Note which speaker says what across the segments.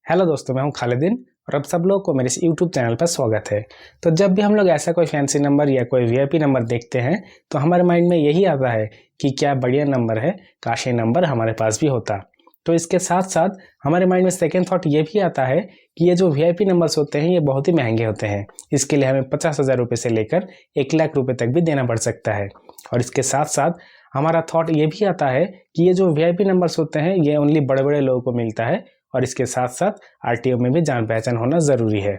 Speaker 1: Hello दोस्तों, मैं हूं खालिदीन और अब सब लोग को मेरे इस यूट्यूब चैनल पर स्वागत है। तो जब भी हम लोग ऐसा कोई फैंसी नंबर या कोई वीआईपी नंबर देखते हैं तो हमारे माइंड में यही आता है कि क्या बढ़िया नंबर है, काश ये नंबर हमारे पास भी होता। तो इसके साथ साथ हमारे माइंड में सेकेंड थॉट ये भी आता है कि ये जो वीआईपी नंबर्स होते हैं ये बहुत ही महंगे होते हैं। इसके लिए हमें 50,000 रुपये से लेकर 1 लाख रुपये तक भी देना पड़ सकता है। और इसके साथ साथ हमारा थॉट ये भी आता है कि ये जो वीआईपी नंबर्स होते हैं ये ओनली बड़े बड़े लोगों को मिलता है और इसके साथ साथ आरटीओ में भी जान पहचान होना ज़रूरी है।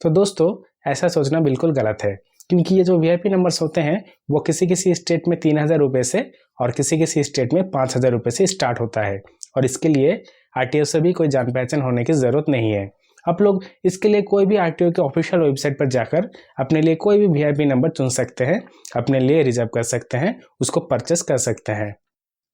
Speaker 1: तो दोस्तों, ऐसा सोचना बिल्कुल गलत है, क्योंकि ये जो वीआईपी नंबर्स होते हैं वो किसी किसी स्टेट में 3,000 रुपये से और किसी किसी स्टेट में 5,000 रुपये से स्टार्ट होता है। और इसके लिए आरटीओ से भी कोई जान पहचान होने की ज़रूरत नहीं है। आप लोग इसके लिए कोई भी आरटीओ के ऑफिशियल वेबसाइट पर जाकर अपने लिए कोई भी वीआईपी नंबर चुन सकते हैं, अपने लिए रिजर्व कर सकते हैं, उसको परचेस कर सकते हैं।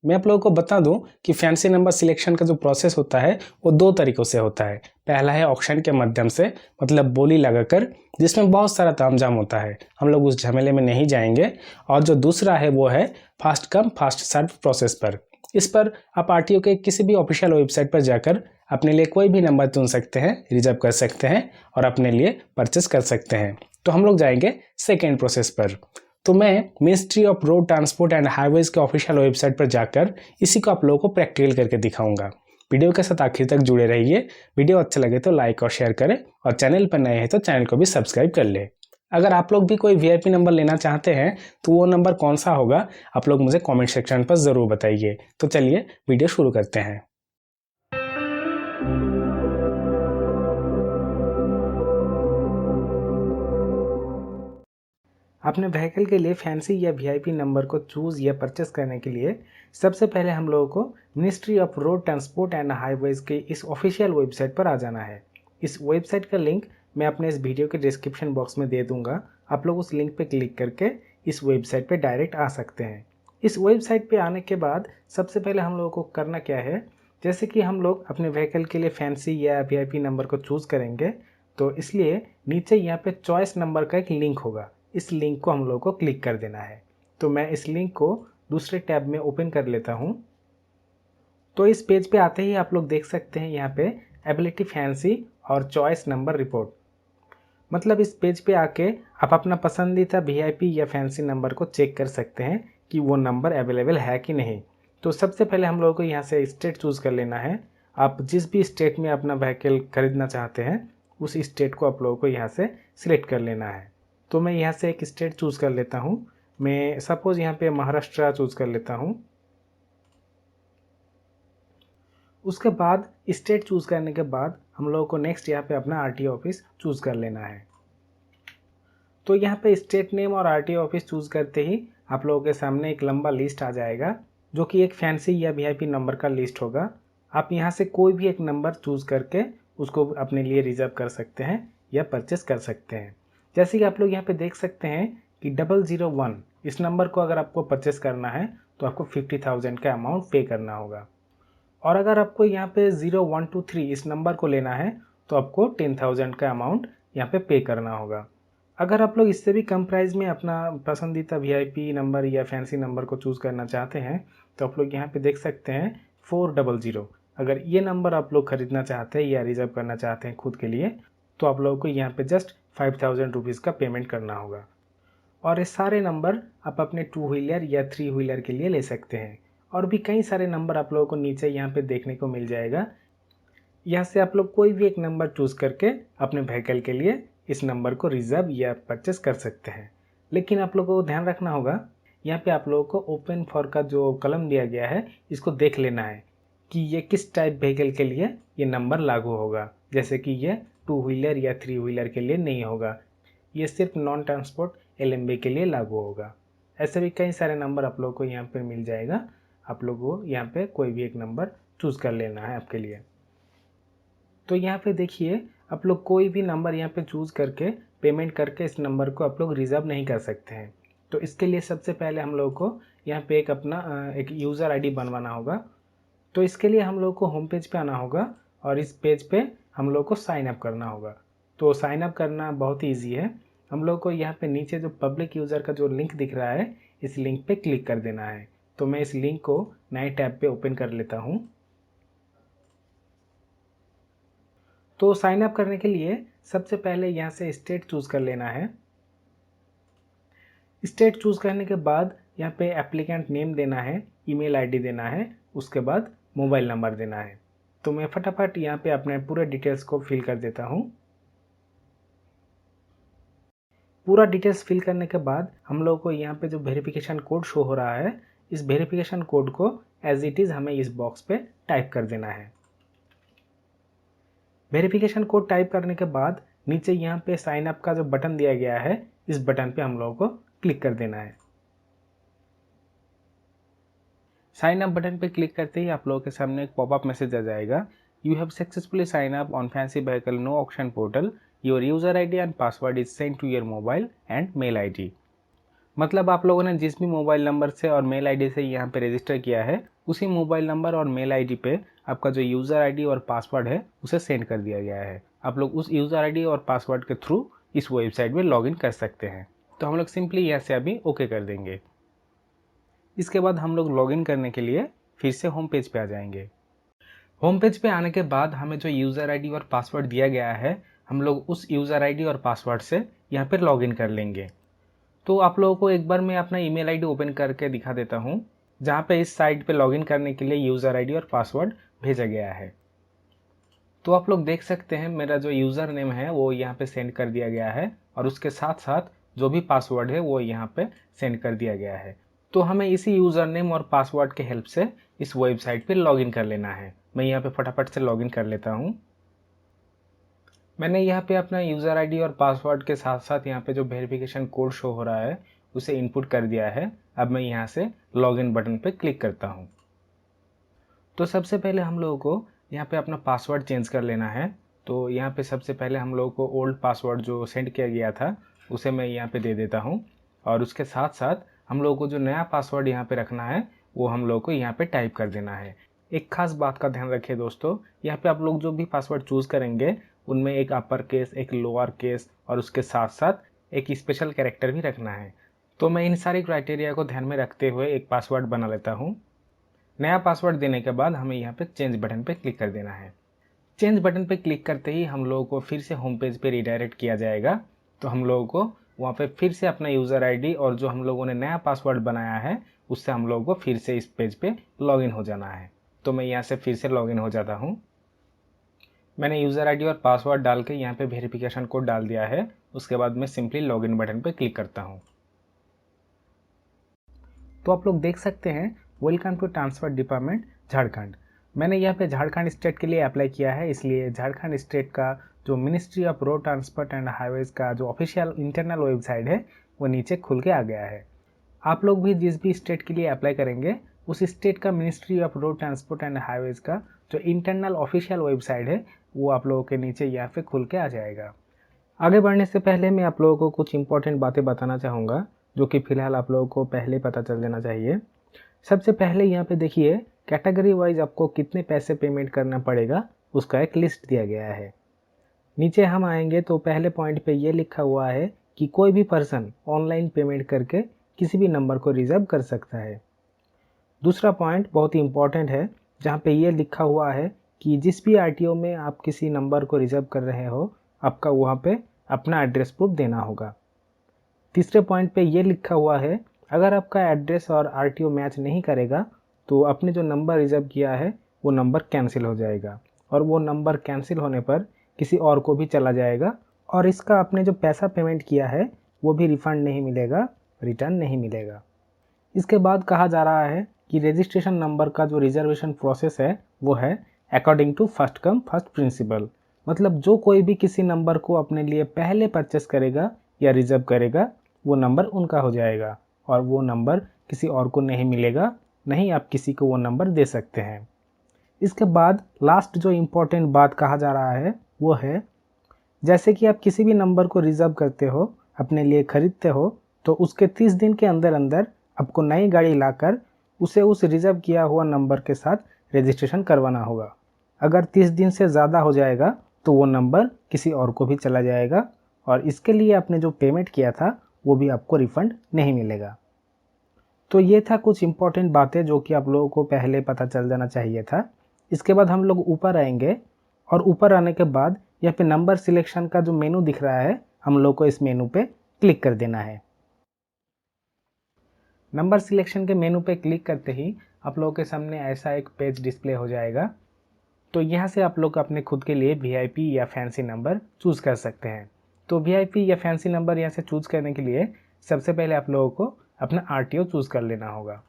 Speaker 1: मैं आप लोगों को बता दूं कि फैंसी नंबर सिलेक्शन का जो प्रोसेस होता है वो 2 तरीकों से होता है। पहला है ऑक्शन के माध्यम से, मतलब बोली लगाकर, जिसमें बहुत सारा तामझाम होता है, हम लोग उस झमेले में नहीं जाएंगे। और जो दूसरा है वो है फास्ट कम फास्ट सर्व प्रोसेस पर। इस पर आप आरटीओ के किसी भी ऑफिशियल वेबसाइट पर जाकर अपने लिए कोई भी नंबर चुन सकते हैं, रिजर्व कर सकते हैं और अपने लिए परचेस कर सकते हैं। तो हम लोग जाएंगे सेकेंड प्रोसेस पर। तो मैं ministry of road transport and highways के ऑफिशियल वेबसाइट पर जाकर इसी को आप लोगों को प्रैक्टिकल करके दिखाऊंगा। वीडियो के साथ आखिर तक जुड़े रहिए। वीडियो अच्छा लगे तो लाइक और शेयर करें और चैनल पर नए हैं तो चैनल को भी सब्सक्राइब कर ले। अगर आप लोग भी कोई वीआईपी नंबर लेना चाहते हैं तो वो नंबर कौन सा होगा, आप लोग मुझे कमेंट सेक्शन पर ज़रूर बताइए। तो चलिए वीडियो शुरू करते हैं। अपने व्हीकल के लिए फैंसी या वीआईपी नंबर को चूज़ या परचेस करने के लिए सबसे पहले हम लोगों को ministry of road transport and highways के इस ऑफिशियल वेबसाइट पर आ जाना है। इस वेबसाइट का लिंक मैं अपने इस वीडियो के डिस्क्रिप्शन बॉक्स में दे दूंगा। आप लोग उस लिंक पर क्लिक करके इस वेबसाइट पर डायरेक्ट आ सकते हैं। इस वेबसाइट पर आने के बाद सबसे पहले हम लोगों को करना क्या है, जैसे कि हम लोग अपने व्हीकल के लिए फैंसी या वीआईपी नंबर को चूज़ करेंगे, तो इसलिए नीचे यहाँ पे चॉइस नंबर का एक लिंक होगा। इस लिंक को हम लोग को क्लिक कर देना है। तो मैं इस लिंक को दूसरे टैब में ओपन कर लेता हूँ। तो इस पेज पे आते ही आप लोग देख सकते हैं यहाँ पे एबिलिटी फैंसी और चॉइस नंबर रिपोर्ट। मतलब इस पेज पे आके आप अपना पसंदीदा वीआईपी या फैंसी नंबर को चेक कर सकते हैं कि वो नंबर अवेलेबल है कि नहीं। तो सबसे पहले हम लोगों को यहाँ से स्टेट चूज़ कर लेना है। आप जिस भी स्टेट में अपना व्हीकल खरीदना चाहते हैं उस स्टेट को आप लोगों को यहाँ से सिलेक्ट कर लेना है। तो मैं यहाँ से एक स्टेट चूज़ कर लेता हूँ। मैं सपोज़ यहाँ पे महाराष्ट्र चूज़ कर लेता हूँ। उसके बाद स्टेट चूज़ करने के बाद हम लोगों को नेक्स्ट यहाँ पे अपना आरटीओ ऑफिस चूज़ कर लेना है। तो यहाँ पे स्टेट नेम और आरटीओ ऑफिस चूज़ करते ही आप लोगों के सामने एक लंबा लिस्ट आ जाएगा, जो कि एक फैंसी या वीआईपी नंबर का लिस्ट होगा। आप यहाँ से कोई भी एक नंबर चूज़ करके उसको अपने लिए रिजर्व कर सकते हैं या परचेस कर सकते हैं। जैसे कि आप लोग यहाँ पे देख सकते हैं कि 001 इस नंबर को अगर आपको परचेस करना है तो आपको 50,000 का अमाउंट पे करना होगा। और अगर आपको यहाँ पे 0123 इस नंबर को लेना है तो आपको 10,000 का अमाउंट यहाँ पे करना होगा। अगर आप लोग इससे भी कम प्राइस में अपना पसंदीदा वीआईपी नंबर या फैंसी नंबर को चूज़ करना चाहते हैं तो आप लोग यहाँ पे देख सकते हैं 400। अगर ये नंबर आप लोग खरीदना चाहते हैं या रिजर्व करना चाहते हैं खुद के लिए तो आप लोगों को यहाँ पे जस्ट 5,000 रुपीज़ का पेमेंट करना होगा। और ये सारे नंबर आप अपने 2 व्हीलर या 3 व्हीलर के लिए ले सकते हैं। और भी कई सारे नंबर आप लोगों को नीचे यहाँ पे देखने को मिल जाएगा। यहाँ से आप लोग कोई भी एक नंबर चूज़ करके अपने व्हीकल के लिए इस नंबर को रिजर्व या परचेस कर सकते हैं। लेकिन आप लोगों को ध्यान रखना होगा, यहाँ पे आप लोगों को ओपन फॉर का जो कलम दिया गया है इसको देख लेना है कि ये किस टाइप व्हीकल के लिए ये नंबर लागू होगा। जैसे कि ये 2 व्हीलर या 3 व्हीलर के लिए नहीं होगा, ये सिर्फ नॉन ट्रांसपोर्ट एलएमबी के लिए लागू होगा। ऐसे भी कई सारे नंबर आप लोगों को यहाँ पर मिल जाएगा। आप लोगों को यहाँ पे कोई भी एक नंबर चूज़ कर लेना है आपके लिए। तो यहाँ पे देखिए, आप लोग कोई भी नंबर यहाँ पे चूज़ करके पेमेंट करके इस नंबर को आप लोग रिज़र्व नहीं कर सकते हैं। तो इसके लिए सबसे पहले हम लोग को यहाँ पे एक अपना एक यूज़र आईडी बनवाना होगा। तो इसके लिए हम लोग को होम पेज पे आना होगा और इस पेज पे हम लोग को साइन अप करना होगा। तो साइन अप करना बहुत ही ईजी है। हम लोग को यहाँ पे नीचे जो पब्लिक यूज़र का जो लिंक दिख रहा है इस लिंक पे क्लिक कर देना है। तो मैं इस लिंक को नए टैब पे ओपन कर लेता हूँ। तो साइन अप करने के लिए सबसे पहले यहाँ से स्टेट चूज़ कर लेना है। स्टेट चूज़ करने के बाद यहाँ पे एप्लीकेंट नेम देना है, ईमेल आईडी देना है, उसके बाद मोबाइल नंबर देना है। तो मैं फटाफट यहाँ पे अपने पूरे डिटेल्स को फिल कर देता हूँ। पूरा डिटेल्स फिल करने के बाद हम लोग को यहाँ पे जो वेरिफिकेशन कोड शो हो रहा है, इस वेरिफिकेशन कोड को एज इट इज़ हमें इस बॉक्स पे टाइप कर देना है। वेरिफिकेशन कोड टाइप करने के बाद नीचे यहाँ पे साइन अप का जो बटन दिया गया है, इस बटन पे हम लोगों को क्लिक कर देना है। साइन अप बटन पे क्लिक करते ही आप लोगों के सामने एक पॉपअप मैसेज आ जाएगा, you have successfully sign up on fancy vehicle no auction portal, your user ID and password is send to your mobile and mail ID. मतलब आप लोगों ने जिस भी मोबाइल नंबर से और मेल आईडी से यहाँ पे रजिस्टर किया है, उसी मोबाइल नंबर और मेल आईडी पे आपका जो यूज़र आईडी और पासवर्ड है उसे सेंड कर दिया गया है। आप लोग उस यूज़र आईडी और पासवर्ड के थ्रू इस वेबसाइट में लॉगिन कर सकते हैं। तो हम लोग सिंपली यहाँ से अभी ओके कर देंगे। इसके बाद हम लोग लॉगिन करने के लिए फिर से होम पेज पे आ जाएंगे। होम पेज पे आने के बाद हमें जो यूज़र आईडी और पासवर्ड दिया गया है, हम लोग उस यूज़र आईडी और पासवर्ड से यहाँ पर लॉगिन कर लेंगे। तो आप लोगों को एक बार मैं अपना ईमेल आईडी ओपन करके दिखा देता हूँ, जहाँ पे इस साइट पे लॉगिन करने के लिए यूज़र आईडी और पासवर्ड भेजा गया है। तो आप लोग देख सकते हैं मेरा जो यूज़र नेम है वो यहाँ पे सेंड कर दिया गया है और उसके साथ साथ जो भी पासवर्ड है वो यहाँ पे सेंड कर दिया गया है। तो हमें इसी यूज़र नेम और पासवर्ड के हेल्प से इस वेबसाइट पर लॉगिन कर लेना है। मैं यहाँ पर फटाफट से लॉगिन कर लेता हूँ। मैंने यहाँ पे अपना यूज़र आईडी और पासवर्ड के साथ साथ यहाँ पे जो वेरिफिकेशन कोड शो हो रहा है उसे इनपुट कर दिया है। अब मैं यहाँ से लॉगिन बटन पे क्लिक करता हूँ। तो सबसे पहले हम लोगों को यहाँ पे अपना पासवर्ड चेंज कर लेना है। तो यहाँ पे सबसे पहले हम लोगों को ओल्ड पासवर्ड जो सेंड किया गया था उसे मैं यहाँ पे दे देता हूँ और उसके साथ साथ हम लोगों को जो नया पासवर्ड यहाँ पे रखना है वो हम लोग को यहाँ पे टाइप कर देना है। एक खास बात का ध्यान रखिए दोस्तों, यहाँ पे आप लोग जो भी पासवर्ड चूज़ करेंगे उनमें एक अपर केस, एक लोअर केस और उसके साथ साथ एक स्पेशल कैरेक्टर भी रखना है। तो मैं इन सारी क्राइटेरिया को ध्यान में रखते हुए एक पासवर्ड बना लेता हूँ। नया पासवर्ड देने के बाद हमें यहाँ पे चेंज बटन पे क्लिक कर देना है। चेंज बटन पे क्लिक करते ही हम लोगों को फिर से होम पेज पे रिडायरेक्ट किया जाएगा। तो हम लोगों को वहाँ पे फिर से अपना यूज़र आईडी और जो हम लोगों ने नया पासवर्ड बनाया है उससे हम लोगों को फिर से इस पेज पे लॉगिन हो जाना है। तो मैं यहाँ से फिर से लॉगिन हो जाता हूँ। मैंने यूज़र आईडी और पासवर्ड डाल के यहाँ पे वेरिफिकेशन कोड डाल दिया है। उसके बाद मैं सिंपली लॉगिन बटन पे क्लिक करता हूँ। तो आप लोग देख सकते हैं welcome to transfer department Jharkhand. मैंने यहाँ पे झारखंड स्टेट के लिए अप्लाई किया है, इसलिए झारखंड स्टेट का जो ministry of road transport and highways का जो ऑफिशियल इंटरनल वेबसाइट है वो नीचे खुल के आ गया है। आप लोग भी जिस भी स्टेट के लिए अप्लाई करेंगे उस स्टेट का ministry of road transport and highways का जो इंटरनल ऑफिशियल वेबसाइट है वो आप लोगों के नीचे यहाँ पे खुल के आ जाएगा। आगे बढ़ने से पहले मैं आप लोगों को कुछ इंपॉर्टेंट बातें बताना चाहूँगा जो कि फ़िलहाल आप लोगों को पहले पता चल जाना चाहिए। सबसे पहले यहाँ पे देखिए कैटेगरी वाइज आपको कितने पैसे पेमेंट करना पड़ेगा उसका एक लिस्ट दिया गया है। नीचे हम आएंगे तो पहले पॉइंट पे ये लिखा हुआ है कि कोई भी पर्सन ऑनलाइन पेमेंट करके किसी भी नंबर को रिजर्व कर सकता है। दूसरा पॉइंट बहुत ही इंपॉर्टेंट है जहाँ पे ये लिखा हुआ है कि जिस भी आरटीओ में आप किसी नंबर को रिजर्व कर रहे हो आपका वहाँ पे अपना एड्रेस प्रूफ देना होगा। तीसरे पॉइंट पे ये लिखा हुआ है अगर आपका एड्रेस और आरटीओ मैच नहीं करेगा तो आपने जो नंबर रिजर्व किया है वो नंबर कैंसिल हो जाएगा और वो नंबर कैंसिल होने पर किसी और को भी चला जाएगा और इसका आपने जो पैसा पेमेंट किया है वो भी रिफ़ंड नहीं मिलेगा, रिटर्न नहीं मिलेगा। इसके बाद कहा जा रहा है कि रजिस्ट्रेशन नंबर का जो रिजर्वेशन प्रोसेस है वो है according to first come first principle. मतलब जो कोई भी किसी नंबर को अपने लिए पहले परचेस करेगा या रिजर्व करेगा वो नंबर उनका हो जाएगा और वो नंबर किसी और को नहीं मिलेगा, नहीं आप किसी को वो नंबर दे सकते हैं। इसके बाद लास्ट जो इम्पोर्टेंट बात कहा जा रहा है वो है जैसे कि आप किसी भी नंबर को रिजर्व करते हो, अपने लिए खरीदते हो, तो उसके 30 दिन के अंदर अंदर आपको नई गाड़ी लाकर उसे उस रिजर्व किया हुआ नंबर के साथ रजिस्ट्रेशन करवाना होगा। अगर 30 दिन से ज़्यादा हो जाएगा तो वो नंबर किसी और को भी चला जाएगा और इसके लिए आपने जो पेमेंट किया था वो भी आपको रिफ़ंड नहीं मिलेगा। तो ये था कुछ इम्पॉर्टेंट बातें जो कि आप लोगों को पहले पता चल जाना चाहिए था। इसके बाद हम लोग ऊपर आएंगे और ऊपर आने के बाद यहाँ पे नंबर सिलेक्शन का जो मेनू दिख रहा है हम लोग को इस मेनू पे क्लिक कर देना है। नंबर सिलेक्शन के मेनू पे क्लिक करते ही आप लोगों के सामने ऐसा एक पेज डिस्प्ले हो जाएगा। तो यहाँ से आप लोग अपने खुद के लिए वीआईपी या फैंसी नंबर चूज़ कर सकते हैं। तो वीआईपी या फैंसी नंबर यहाँ से चूज़ करने के लिए सबसे पहले आप लोगों को अपना आरटीओ चूज़ कर लेना होगा।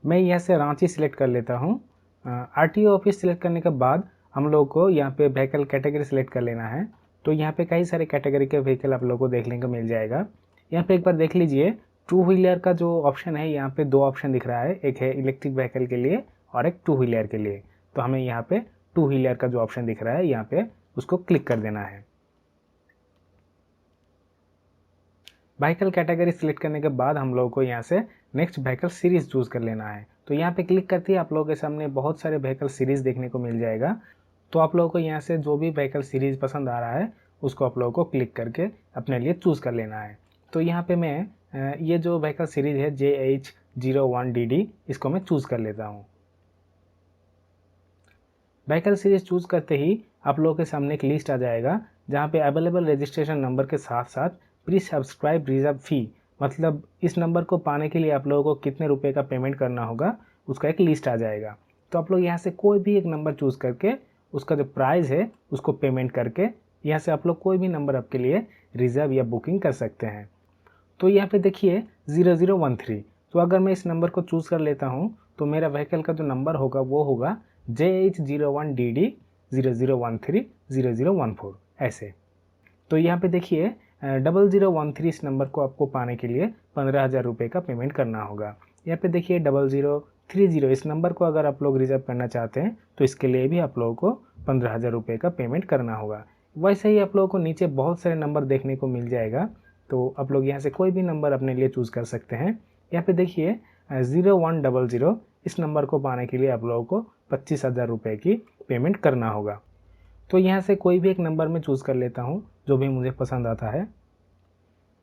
Speaker 1: मैं यहाँ से रांची सिलेक्ट कर लेता हूँ। आरटीओ ऑफिस सिलेक्ट करने के बाद हम लोग को यहाँ पे व्हीकल कैटेगरी सिलेक्ट कर लेना है। तो यहाँ पे कई सारे कैटेगरी के व्हीकल आप लोग को देखने को मिल जाएगा। यहाँ पे एक बार देख लीजिए, टू व्हीलर का जो ऑप्शन है यहाँ पे दो ऑप्शन दिख रहा है, एक है इलेक्ट्रिक व्हीकल के लिए और एक टू व्हीलर के लिए। तो हमें यहाँ पे टू व्हीलर का जो ऑप्शन दिख रहा है यहाँ पे उसको क्लिक कर देना है। व्हीकल कैटेगरी सिलेक्ट करने के बाद हम लोगों को यहाँ से नेक्स्ट व्हीकल सीरीज चूज़ कर लेना है। तो यहाँ पे क्लिक करते ही आप लोगों के सामने बहुत सारे व्हीकल सीरीज देखने को मिल जाएगा। तो आप लोगों को यहाँ से जो भी व्हीकल सीरीज पसंद आ रहा है उसको आप लोगों को क्लिक करके अपने लिए चूज़ कर लेना है। तो यहाँ पे मैं ये जो व्हीकल सीरीज है JH01DD इसको मैं चूज़ कर लेता हूँ। व्हीकल सीरीज चूज़ करते ही आप लोगों के सामने एक लिस्ट आ जाएगा जहाँ पे अवेलेबल रजिस्ट्रेशन नंबर के साथ साथ प्री सब्सक्राइब रिजर्व फ़ी, मतलब इस नंबर को पाने के लिए आप लोगों को कितने रुपए का पेमेंट करना होगा उसका एक लिस्ट आ जाएगा। तो आप लोग यहाँ से कोई भी एक नंबर चूज़ करके उसका जो प्राइस है उसको पेमेंट करके यहाँ से आप लोग कोई भी नंबर आपके लिए रिजर्व या बुकिंग कर सकते हैं। तो यहाँ पे देखिए 0013, तो अगर मैं इस नंबर को चूज़ कर लेता हूँ तो मेरा व्हीकल का जो नंबर होगा वो होगा JH01DD 00130014 ऐसे। तो यहाँ पे देखिए 0013 इस नंबर को आपको पाने के लिए 15,000 रुपये का पेमेंट करना होगा। यहाँ पे देखिए 0030 इस नंबर को अगर आप लोग रिजर्व करना चाहते हैं तो इसके लिए भी आप लोगों को 15,000 रुपये का पेमेंट करना होगा। वैसे ही आप लोगों को नीचे बहुत सारे नंबर देखने को मिल जाएगा। तो आप लोग यहाँ से कोई भी नंबर अपने लिए चूज़ कर सकते हैं। यहाँ पे देखिए 0100 इस नंबर को पाने के लिए आप लोगों को 25,000 रुपये की पेमेंट करना होगा। तो यहाँ से कोई भी एक नंबर मैं चूज़ कर लेता हूँ जो भी मुझे पसंद आता है।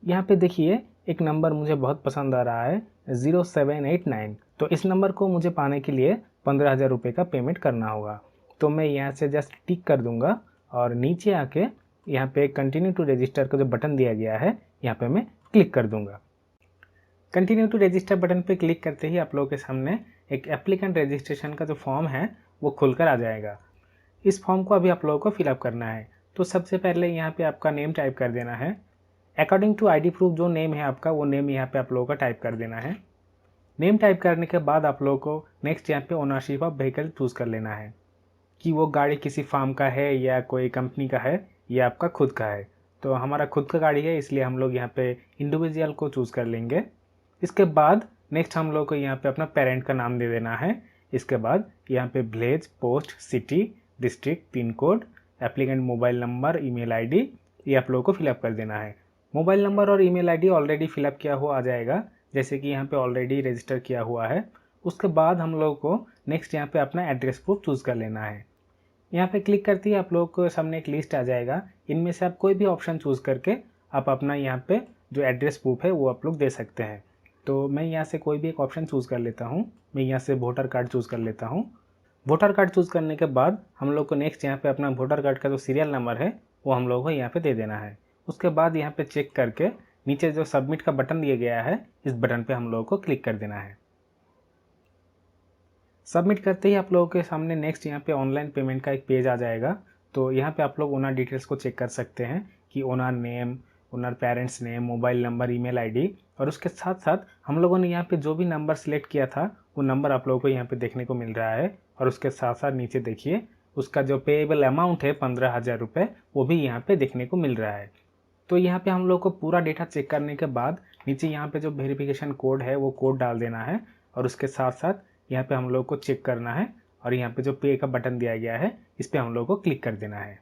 Speaker 1: यहाँ पे देखिए एक नंबर मुझे बहुत पसंद आ रहा है 0789। तो इस नंबर को मुझे पाने के लिए 15,000 रुपये का पेमेंट करना होगा। तो मैं यहाँ से जस्ट टिक कर दूंगा और नीचे आके यहाँ पे कंटिन्यू टू रजिस्टर का जो बटन दिया गया है यहाँ पे मैं क्लिक कर दूंगा। कंटिन्यू टू रजिस्टर बटन पे क्लिक करते ही आप लोगों के सामने एक एप्लीकेंट रजिस्ट्रेशन का जो फॉर्म है वो खुलकर आ जाएगा। इस फॉर्म को अभी आप लोगों को फिलअप करना है। तो सबसे पहले यहाँ पे आपका नेम टाइप कर देना है। अकॉर्डिंग टू आईडी प्रूफ जो नेम है आपका वो नेम यहाँ पे आप लोगों का टाइप कर देना है। नेम टाइप करने के बाद आप लोगों को नेक्स्ट यहाँ पे ओनरशिप ऑफ व्हीकल चूज़ कर लेना है कि वो गाड़ी किसी फार्म का है या कोई कंपनी का है या आपका खुद का है। तो हमारा खुद का गाड़ी है इसलिए हम लोग यहाँ पे इंडिविजुअल को चूज़ कर लेंगे। इसके बाद नेक्स्ट हम लोग को यहाँ पे अपना पेरेंट का नाम दे देना है। इसके बाद यहाँ पे village, post, city, district, pin code, applicant mobile number, email ID ये आप लोगों को फिलअप कर देना है। मोबाइल नंबर और ईमेल आईडी ऑलरेडी फिलअप किया हुआ आ जाएगा, जैसे कि यहाँ पे ऑलरेडी रजिस्टर किया हुआ है। उसके बाद हम लोग को नेक्स्ट यहाँ पे अपना एड्रेस प्रूफ चूज़ कर लेना है। यहाँ पे क्लिक करते ही आप लोग को सामने एक लिस्ट आ जाएगा। इनमें से आप कोई भी ऑप्शन चूज़ करके आप अपना यहाँ पे जो एड्रेस प्रूफ है वो आप लोग दे सकते हैं। तो मैं यहाँ से कोई भी एक ऑप्शन चूज़ कर लेता हूँ। मैं यहाँ से वोटर कार्ड चूज़ कर लेता हूँ। वोटर कार्ड चूज़ करने के बाद हम लोग को नेक्स्ट यहाँ पे अपना वोटर कार्ड का जो सीरियल नंबर है वो हम लोग को यहाँ पे दे देना है। उसके बाद यहाँ पे चेक करके नीचे जो सबमिट का बटन दिया गया है इस बटन पे हम लोगों को क्लिक कर देना है। सबमिट करते ही आप लोगों के सामने नेक्स्ट यहाँ पे ऑनलाइन पेमेंट का एक पेज आ जाएगा। तो यहाँ पे आप लोग ओनर डिटेल्स को चेक कर सकते हैं कि owner name, owner parents name, mobile number, email ID और उसके साथ साथ हम लोगों ने यहाँ पे जो भी नंबर सेलेक्ट किया था वो नंबर आप लोगों को यहाँ पे देखने को मिल रहा है। और उसके साथ साथ नीचे देखिए उसका जो पेएबल अमाउंट है 15,000 रुपये वो भी यहाँ पे देखने को मिल रहा है। तो यहाँ पे हम लोग को पूरा डेटा चेक करने के बाद नीचे यहाँ पे जो वेरिफिकेशन कोड है वो कोड डाल देना है और उसके साथ साथ यहाँ पे हम लोग को चेक करना है और यहाँ पे जो पे का बटन दिया गया है इस पे हम लोग को क्लिक कर देना है।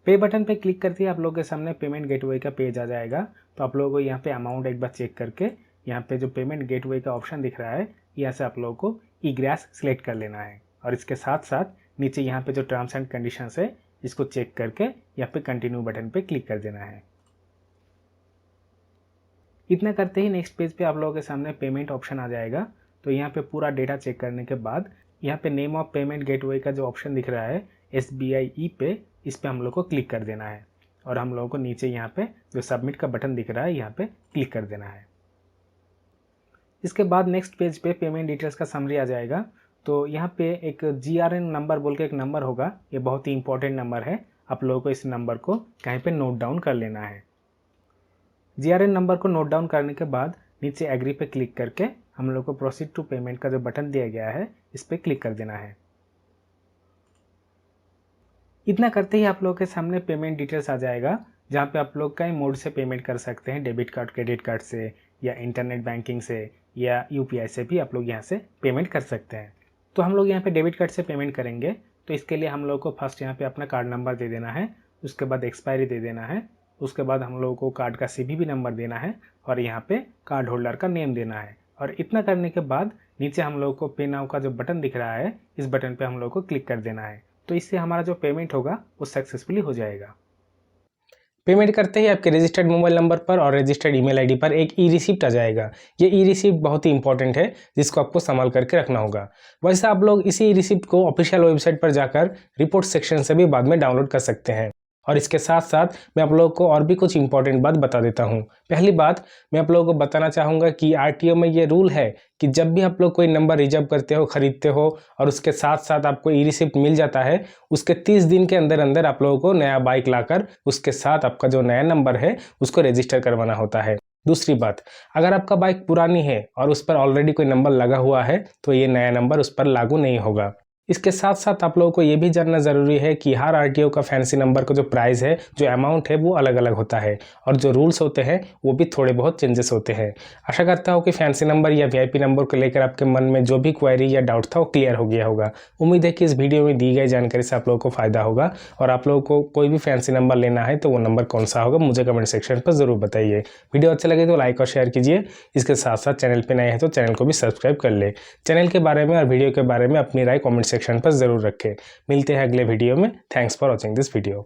Speaker 1: पे बटन पे क्लिक करते ही आप लोगों के सामने पेमेंट गेटवे का पेज आ जाएगा। तो आप लोगों को यहाँ पे अमाउंट एक बार चेक करके यहाँ पे जो पेमेंट गेटवे का ऑप्शन दिख रहा है यहाँ से आप लोगों को ईग्रेस सिलेक्ट कर लेना है और इसके साथ साथ नीचे यहाँ पे जो टर्म्स एंड कंडीशंस है इसको चेक करके यहाँ पे कंटिन्यू बटन पे क्लिक कर देना है। इतना करते ही नेक्स्ट पेज पे आप लोगों के सामने पेमेंट ऑप्शन आ जाएगा। तो यहाँ पे पूरा डेटा चेक करने के बाद यहाँ पे नेम ऑफ पेमेंट गेटवे का जो ऑप्शन दिख रहा है SBI ई पे इस पर हम लोग को क्लिक कर देना है और हम लोगों को नीचे यहाँ पे जो सबमिट का बटन दिख रहा है यहाँ पे क्लिक कर देना है। इसके बाद नेक्स्ट पेज पे पेमेंट डिटेल्स का समरी आ जाएगा। तो यहाँ पे एक GRN नंबर बोल के एक नंबर होगा, ये बहुत ही इंपॉर्टेंट नंबर है, आप लोगों को इस नंबर को कहीं पे नोट डाउन कर लेना है। GRN नंबर को नोट डाउन करने के बाद नीचे एग्री पे क्लिक करके हम लोग को प्रोसीड टू पेमेंट का जो बटन दिया गया है इस पर क्लिक कर देना है। इतना करते ही आप लोगों के सामने पेमेंट डिटेल्स आ जाएगा, जहाँ पे आप लोग कई मोड से पेमेंट कर सकते हैं, डेबिट कार्ड, क्रेडिट कार्ड से या इंटरनेट बैंकिंग से या UPI से भी आप लोग यहाँ से पेमेंट कर सकते हैं। तो हम लोग यहाँ पे डेबिट कार्ड से पेमेंट करेंगे, तो इसके लिए हम लोग को फर्स्ट यहाँ पे अपना कार्ड नंबर दे देना है, उसके बाद एक्सपायरी दे देना है, उसके बाद हम लोगों को कार्ड का CVV नंबर देना है और यहाँ पे कार्ड होल्डर का नेम देना है। और इतना करने के बाद नीचे हम लोगों को पे नाउ का जो बटन दिख रहा है इस बटन पे हम लोग को क्लिक कर देना है। तो इससे हमारा जो पेमेंट होगा वो सक्सेसफुली हो जाएगा।
Speaker 2: पेमेंट करते ही आपके रजिस्टर्ड मोबाइल नंबर पर और रजिस्टर्ड ईमेल आईडी पर एक ई रिसिप्ट आ जाएगा। ये ई रिसिप्ट बहुत ही इंपॉर्टेंट है, जिसको आपको संभाल करके रखना होगा। वैसे आप लोग इसी ई रिसिप्ट को ऑफिशियल वेबसाइट पर जाकर रिपोर्ट सेक्शन से भी बाद में डाउनलोड कर सकते हैं। और इसके साथ साथ मैं आप लोगों को और भी कुछ इंपॉर्टेंट बात बता देता हूँ। पहली बात, मैं आप लोगों को बताना चाहूँगा कि RTO में ये रूल है कि जब भी आप लोग कोई नंबर रिजर्व करते हो, खरीदते हो और उसके साथ साथ आपको ई रिसिप्ट मिल जाता है, उसके 30 दिन के अंदर अंदर आप लोगों को नया बाइक लाकर उसके साथ आपका जो नया नंबर है उसको रजिस्टर करवाना होता है। दूसरी बात, अगर आपका बाइक पुरानी है और उस पर ऑलरेडी कोई नंबर लगा हुआ है तो ये नया नंबर उस पर लागू नहीं होगा। इसके साथ साथ आप लोगों को ये भी जानना ज़रूरी है कि हर RTO का फैंसी नंबर का जो प्राइस है, जो अमाउंट है, वो अलग अलग होता है और जो रूल्स होते हैं वो भी थोड़े बहुत चेंजेस होते हैं। आशा करता हूँ कि फैंसी नंबर या VIP नंबर को लेकर आपके मन में जो भी क्वेरी या डाउट था वो क्लियर हो गया होगा। उम्मीद है कि इस वीडियो में दी गई जानकारी से आप लोगों को फ़ायदा होगा और आप लोगों को कोई भी फैंसी नंबर लेना है तो वो नंबर कौन सा होगा मुझे कमेंट सेक्शन पर ज़रूर बताइए। वीडियो अच्छा लगे तो लाइक और शेयर कीजिए। इसके साथ साथ चैनल पर नए हैं तो चैनल को भी सब्सक्राइब कर ले। चैनल के बारे में और वीडियो के बारे में अपनी राय कमेंट सेक्शन पर ज़रूर रखें। मिलते हैं अगले वीडियो में। Thanks for watching this video.